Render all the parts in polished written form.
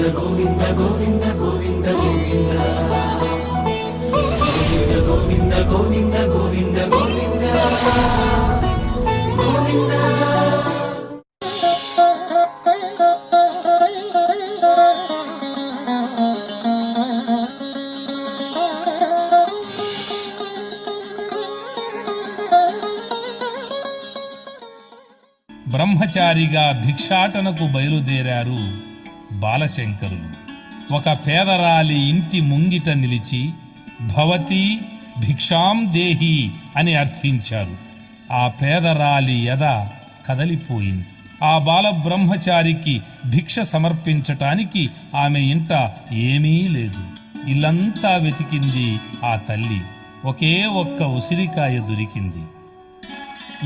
గోవింద గోవింద గోవింద గోవింద గోవింద గోవింద గోవింద గోవింద గోవింద. బ్రహ్మచారిగా భిక్షాటనకు బయలుదేరారు బాలశంకరులు. ఒక పేదరాలి ఇంటి ముంగిట నిలిచి భవతి భిక్షాం దేహి అని అర్థించారు. ఆ పేదరాలి ఎద కదలిపోయింది. ఆ బాల బ్రహ్మచారికి భిక్ష సమర్పించటానికి ఆమె ఇంట ఏమీ లేదు. ఇల్లంతా వెతికింది ఆ తల్లి. ఒకే ఒక్క ఉసిరికాయ దొరికింది.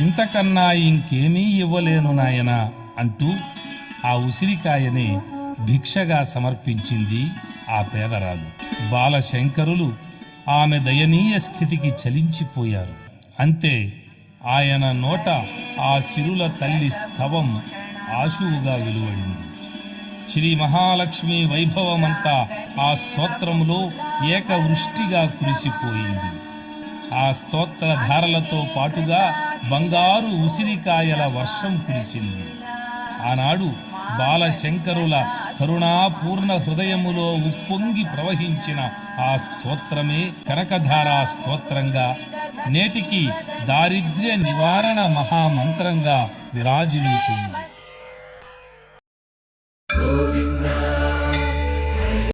ఇంతకన్నా ఇంకేమీ ఇవ్వలేను నాయనా అంటూ ఆ ఉసిరికాయనే భిక్షగా సమర్పించింది ఆ పేదరాలు. బాలశంకరులు ఆమె దయనీయ స్థితికి చలించిపోయారు. అంతే, ఆయన నోట ఆ సిరుల తల్లి స్తవం ఆశువుగా వెలువడింది. శ్రీ మహాలక్ష్మి వైభవమంతా ఆ స్తోత్రములో ఏకవృష్టిగా కురిసిపోయింది. ఆ స్తోత్ర ధారలతో పాటుగా బంగారు ఉసిరికాయల వర్షం కురిసింది. ఆనాడు బాలశంకరుల కరుణాపూర్ణ హృదయములో ఉప్పొంగి ప్రవహించిన ఆ స్తోత్రమే కనకధారా స్తోత్రంగా, నేటికి దారిద్ర్య నివారణ మహామంత్రంగా విరాజిల్లుతుంది.